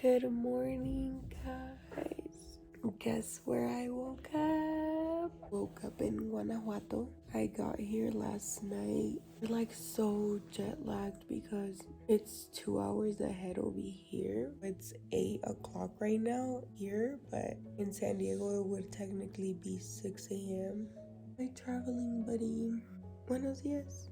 Good morning, guys. Guess where I woke up? Woke up in Guanajuato. I got here last night. Like so jet lagged because it's 2 hours ahead over here. It's 8 o'clock right now here, but in San Diego it would technically be 6 a.m. My traveling buddy. Buenos dias.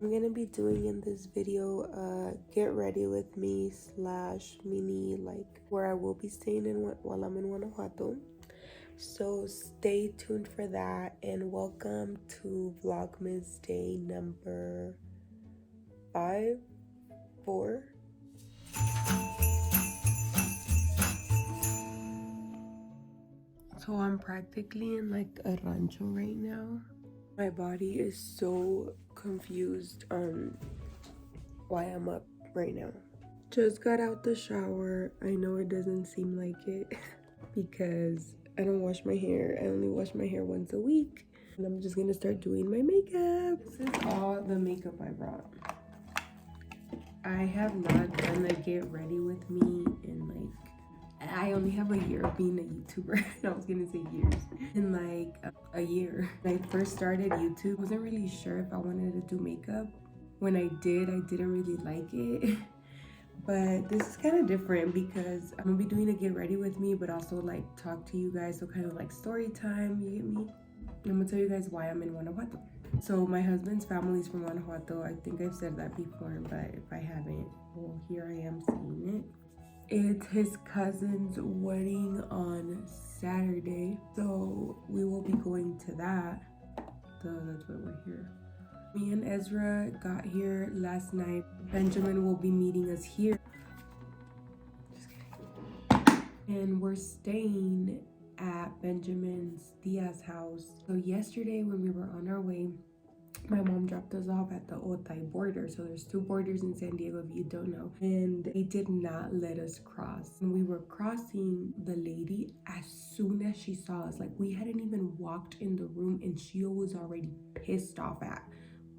I'm gonna be doing in this video get ready with me slash mini like where I will be staying in while I'm in Guanajuato. So stay tuned for that and welcome to Vlogmas day number 4. So I'm practically in like a rancho right now. My body is so confused on why I'm up right now. Just got out the shower. I know it doesn't seem like it because I don't wash my hair. I only wash my hair once a week. And I'm just gonna start doing my makeup. This is all the makeup I brought. I have not done the get ready with me in like, I only have a year of being a YouTuber. I was gonna say years. In like a year. When I first started YouTube, I wasn't really sure if I wanted to do makeup. When I did, I didn't really like it. But this is kind of different because I'm gonna be doing a get ready with me, but also like talk to you guys. So kind of like story time, you get me? I'm gonna tell you guys why I'm in Guanajuato. So my husband's family's from Guanajuato. I think I've said that before, but if I haven't, well, here I am saying it. It's his cousin's wedding on Saturday, so we will be going to that. So that's why we're here. Me and Ezra got here last night. Benjamin will be meeting us here. Just kidding. And we're staying at Benjamin's Tia's house. So yesterday when we were on our way, my mom dropped us off at the Otay border. So there's 2 borders in San Diego if you don't know. And they did not let us cross. When we were crossing, the lady, as soon as she saw us, like we hadn't even walked in the room and she was already pissed off at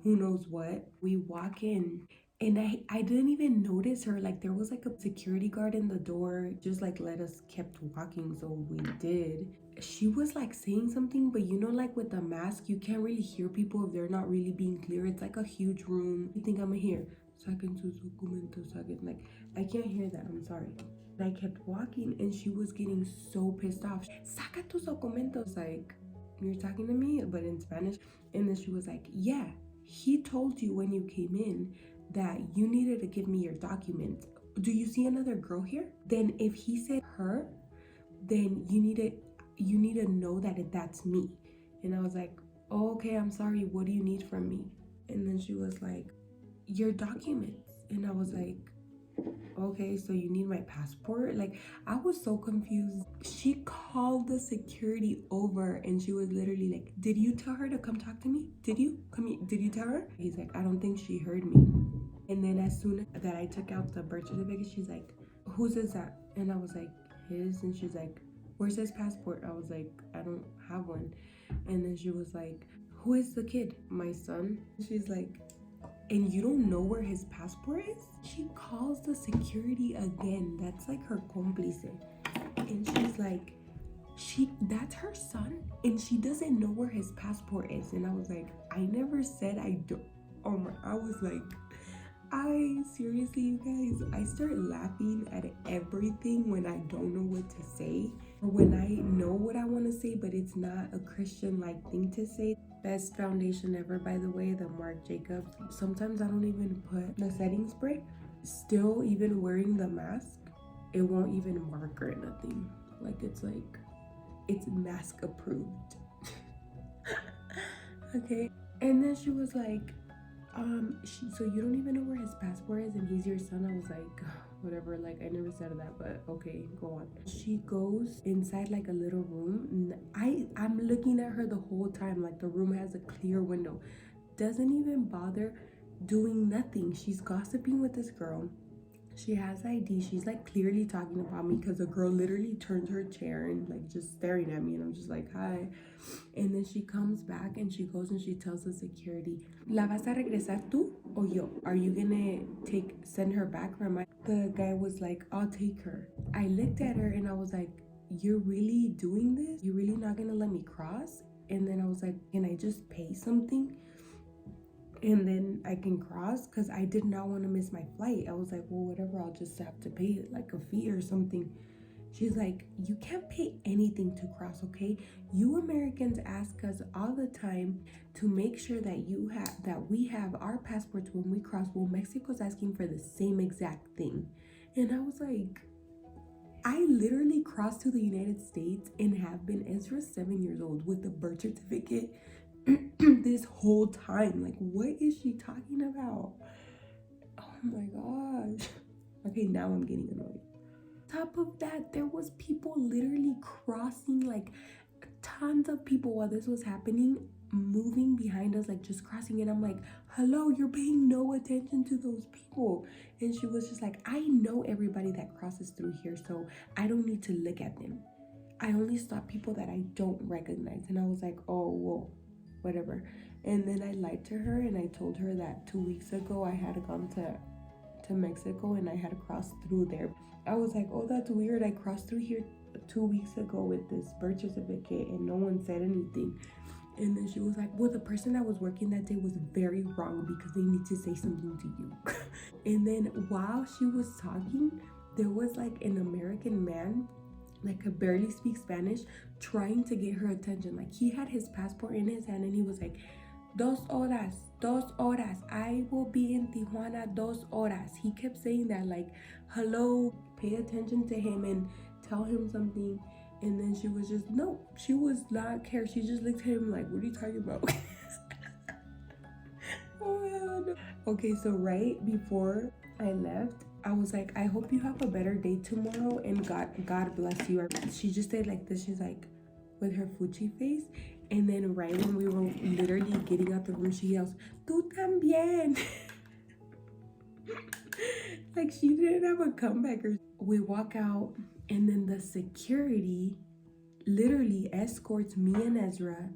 who knows what. We walk in and I didn't even notice her. Like there was like a security guard in the door, just like let us kept walking, so we did. She was like saying something, but you know, like with the mask you can't really hear people if they're not really being clear. It's like a huge room. You think I'm here saquen sus documentos, like I can't hear that, I'm sorry. And I kept walking and she was getting so pissed off. Saca tus documentos, like you're talking to me, but in Spanish. And then she was like, yeah, he told you when you came in that you needed to give me your documents. Do you see another girl here? Then if he said her, then you need to know that that's me. And I was like, oh, okay, I'm sorry, what do you need from me? And then she was like, your documents. And I was like, okay, so you need my passport? Like I was so confused. She called the security over and she was literally like, did you tell her to come talk to me? Did you did you tell her? He's like, I don't think she heard me. And then as soon as that I took out the birth certificate, she's like, whose is that? And I was like, his. And she's like, where's his passport? I was like, I don't have one. And then she was like, who is the kid? My son. She's like, and you don't know where his passport is? She calls the security again. That's like her cómplice. And she's like, that's her son and she doesn't know where his passport is. And I was like, I never said I don't. Oh my, I was like, seriously, you guys, I start laughing at everything when I don't know what to say, or when I know what I want to say, but it's not a Christian-like thing to say. Best foundation ever, by the way, the Marc Jacobs. Sometimes I don't even put the setting spray. Still, even wearing the mask, it won't even mark or nothing. Like, it's mask approved. Okay. And then she was like, so you don't even know where his passport is and he's your son? I was like, whatever, like I never said that, but okay, go on. She goes inside like a little room. I'm looking at her the whole time, like the room has a clear window. Doesn't even bother doing nothing. She's gossiping with this girl. She has ID. She's like clearly talking about me because the girl literally turns her chair and like just staring at me, and I'm just like, hi. And then she comes back and she goes and she tells the security, ¿La vas a regresar tú o yo? Are you gonna send her back or am I? The guy was like, I'll take her. I looked at her and I was like, you're really doing this? You're really not gonna let me cross? And then I was like, can I just pay something and then I can cross? Because I did not want to miss my flight. I was like, well, whatever, I'll just have to pay it, like a fee or something. She's like, you can't pay anything to cross, okay? You Americans ask us all the time to make sure that we have our passports when we cross. Well, Mexico's asking for the same exact thing. And I was like, I literally crossed to the United States and have been Ezra's 7 years old with the birth certificate this whole time. Like, what is she talking about? Oh my gosh. Okay, now I'm getting annoyed. Top of that, there was people literally crossing, like tons of people while this was happening, moving behind us, like just crossing. And I'm like, hello, you're paying no attention to those people. And she was just like, I know everybody that crosses through here, so I don't need to look at them. I only stop people that I don't recognize. And I was like, oh, well, whatever. And then I lied to her and I told her that 2 weeks ago I had gone to Mexico and I had crossed through there. I was like, oh, that's weird. I crossed through here 2 weeks ago with this birth certificate and no one said anything. And then she was like, well, the person that was working that day was very wrong because they need to say something to you. And then while she was talking, there was like an American man, like could barely speak Spanish, trying to get her attention. Like he had his passport in his hand and he was like, 2 horas, 2 horas. I will be in Tijuana 2 horas. He kept saying that, like, hello, pay attention to him and tell him something. And then she was just, no, she was not care. She just looked at him like, what are you talking about? Oh, hell no. Okay, so right before I left, I was like, I hope you have a better day tomorrow and God bless you. She just said like this. She's like, with her fuchi face. And then right when we were literally getting out the room, she yells, tú también. Like she didn't have a comeback. We walk out and then the security literally escorts me and Ezra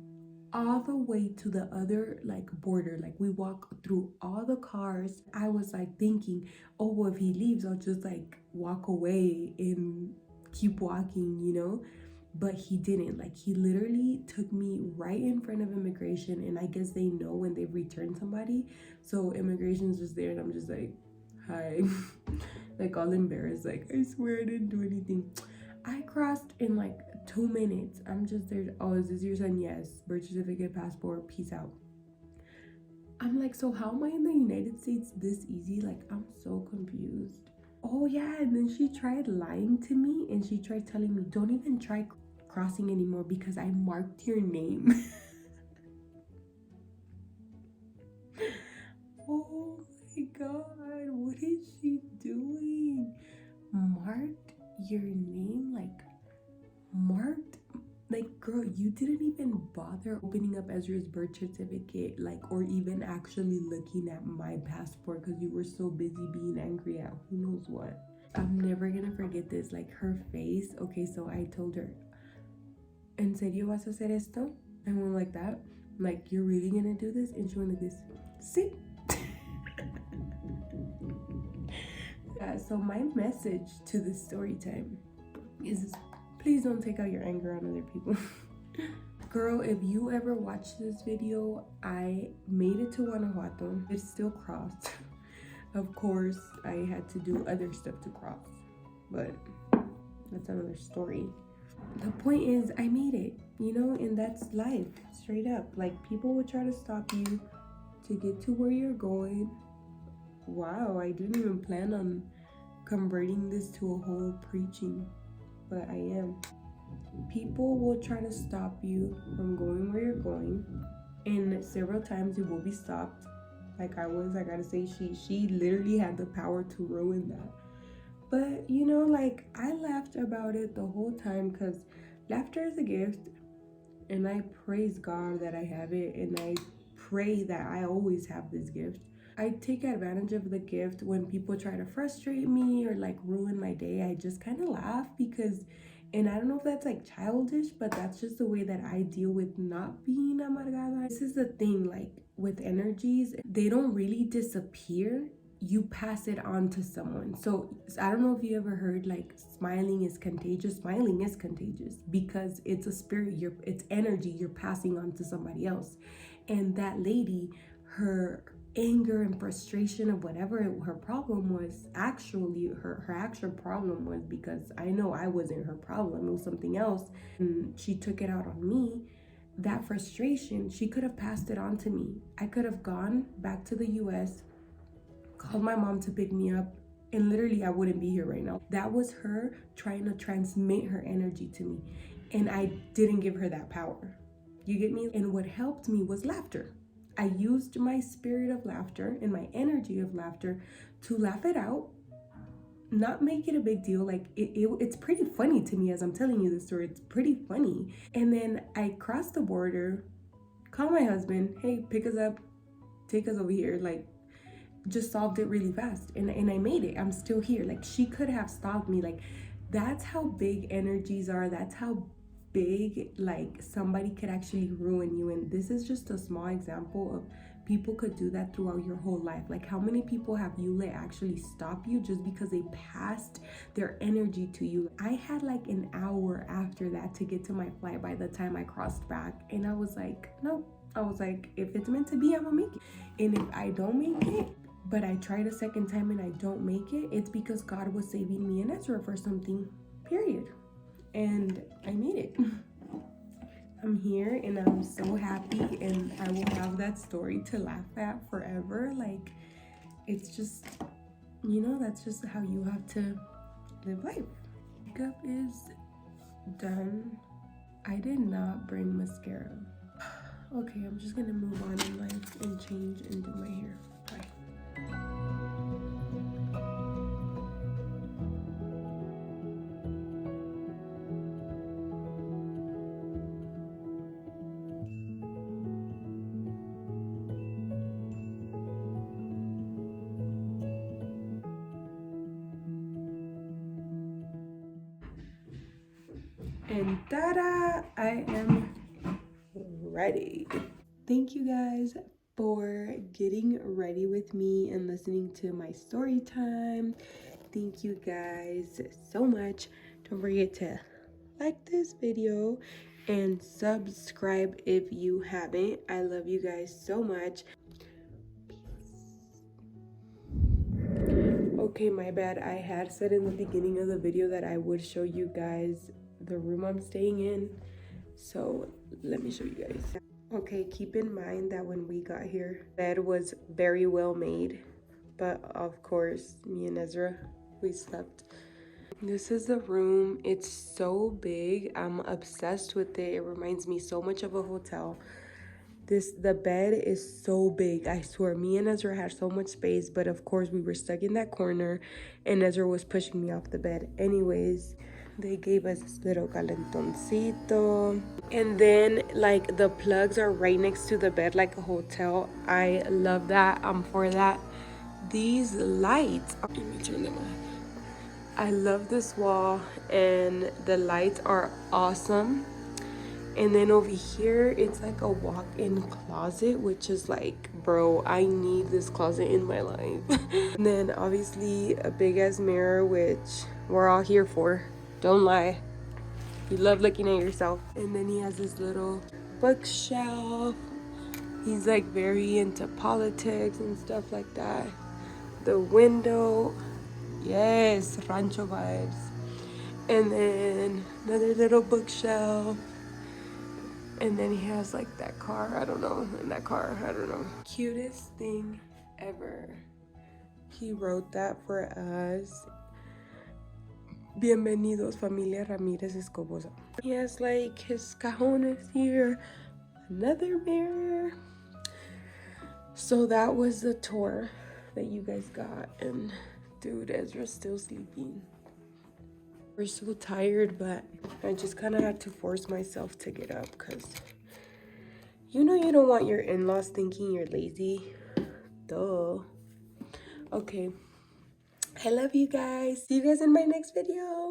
all the way to the other like border. Like we walk through all the cars. I was like thinking, oh, well, if he leaves, I'll just like walk away and keep walking, you know? But he didn't. Like he literally took me right in front of immigration, and I guess they know when they've returned somebody, so immigration's just there and I'm just like, hi. Like all embarrassed, like I swear I didn't do anything. I crossed in like 2 minutes. I'm just there. Oh, is this your son? Yes. Birth certificate, passport, peace out. I'm like, so how am I in the United States this easy? Like I'm so confused. Oh yeah, and then she tried lying to me and she tried telling me, don't even try crossing anymore because I marked your name. Oh my god, what is she doing? Marked your name? Like girl, you didn't even bother opening up Ezra's birth certificate, like, or even actually looking at my passport because you were so busy being angry at who knows what. I'm never gonna forget this, like her face. Okay, so I told her, ¿En serio vas a hacer esto? I went like that, like, you're really gonna do this? And she went like this, sí. So my message to this story time is, please don't take out your anger on other people. Girl, if you ever watch this video, I made it to Guanajuato. It's still crossed. Of course, I had to do other stuff to cross, but that's another story. The point is, I made it, you know, and that's life, straight up. Like, people will try to stop you to get to where you're going. Wow, I didn't even plan on converting this to a whole preaching, but I am. People will try to stop you from going where you're going, and several times you will be stopped. Like I gotta say, she literally had the power to ruin that. But you know, like, I laughed about it the whole time because laughter is a gift, and I praise God that I have it, and I pray that I always have this gift. I take advantage of the gift when people try to frustrate me or like ruin my day. I just kind of laugh because, and I don't know if that's like childish, but that's just the way that I deal with not being amargada. This is the thing, like with energies, they don't really disappear. You pass it on to someone. So I don't know if you ever heard like smiling is contagious. Smiling is contagious because it's a spirit, it's energy you're passing on to somebody else. And that lady, her anger and frustration of whatever her problem was, actually her actual problem was, because I know I wasn't her problem, it was something else, and she took it out on me. That frustration, she could have passed it on to me. I could have gone back to the US, called my mom to pick me up, and literally I wouldn't be here right now. That was her trying to transmit her energy to me, and I didn't give her that power. You get me? And what helped me was laughter. I used my spirit of laughter and my energy of laughter to laugh it out, not make it a big deal. Like it's pretty funny to me as I'm telling you this story. It's pretty funny. And then I crossed the border, call my husband, hey, pick us up, take us over here. Like, just solved it really fast, and I made it. I'm still here. Like, she could have stopped me. Like, that's how big energies are. That's how big, like, somebody could actually ruin you. And this is just a small example of people could do that throughout your whole life. Like, how many people have you let actually stop you just because they passed their energy to you? I had like an hour after that to get to my flight by the time I crossed back, and I was like, nope. I was like, if it's meant to be, I'm gonna make it. And if I don't make it, but I tried a second time and I don't make it, it's because God was saving me and Ezra for something, period. And I made it. I'm here and I'm so happy, and I will have that story to laugh at forever. Like, it's just, that's just how you have to live life. Makeup is done. I did not bring mascara. Okay, I'm just gonna move on in life and change and do my hair. Bye. And ta-da! I am ready. Thank you guys for getting ready with me and listening to my story time. Thank you guys so much. Don't forget to like this video and subscribe if you haven't. I love you guys so much. Okay, my bad. I had said in the beginning of the video that I would show you guys the room I'm staying in. So let me show you guys. Okay, keep in mind that when we got here, bed was very well made. But of course, me and Ezra, we slept. This is the room. It's so big. I'm obsessed with it. It reminds me so much of a hotel. The bed is so big. I swear, me and Ezra had so much space, but of course we were stuck in that corner and Ezra was pushing me off the bed. Anyways, they gave us this little calentoncito. And then like the plugs are right next to the bed like a hotel. I love that. I'm for that. These lights, let me turn them on. I love this wall and the lights are awesome. And then over here, it's like a walk-in closet, which is like, bro, I need this closet in my life. And then obviously a big ass mirror, which we're all here for. Don't lie. You love looking at yourself. And then he has this little bookshelf. He's like very into politics and stuff like that. The window, yes, rancho vibes. And then another little bookshelf. And then he has like that car, I don't know, in that car, I don't know. Cutest thing ever. He wrote that for us. Bienvenidos, familia Ramirez Escobosa. He has like his cajones here, another mirror. So that was the tour that you guys got. And dude, Ezra's still sleeping. We're so tired, but I just kind of had to force myself to get up because you don't want your in-laws thinking you're lazy. Duh. Okay. I love you guys. See you guys in my next video.